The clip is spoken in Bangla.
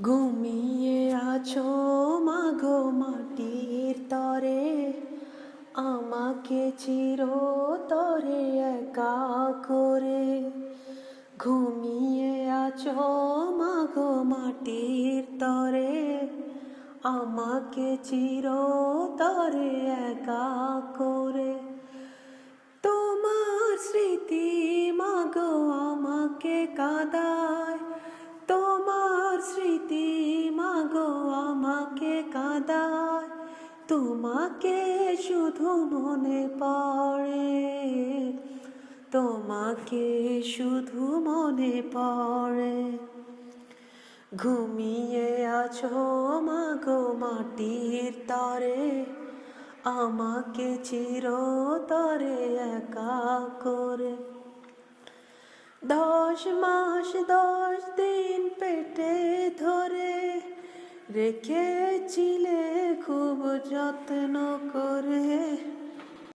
ঘুমিয়ে আছো মাগো মাটির তরে, আমাকে চিরতরে একা করে। ঘুমিয়ে আছো মাগো মাটির তরে, আমাকে চিরতরে একা করে। তোমার স্মৃতি মাগো আমাকে কাঁদায়, তোমার স্মৃতি মাগো আমাকে কাঁদায়। তোমাকে শুধু মনে পড়ে, তোমাকে শুধু মনে পড়ে। ঘুমিয়ে আছো মাগো মাটির তরে, আমাকে চিরতরে একা করে। 10 মাস 10 দিন পেটে ধরে রেখেছিলে খুব যত্ন করে।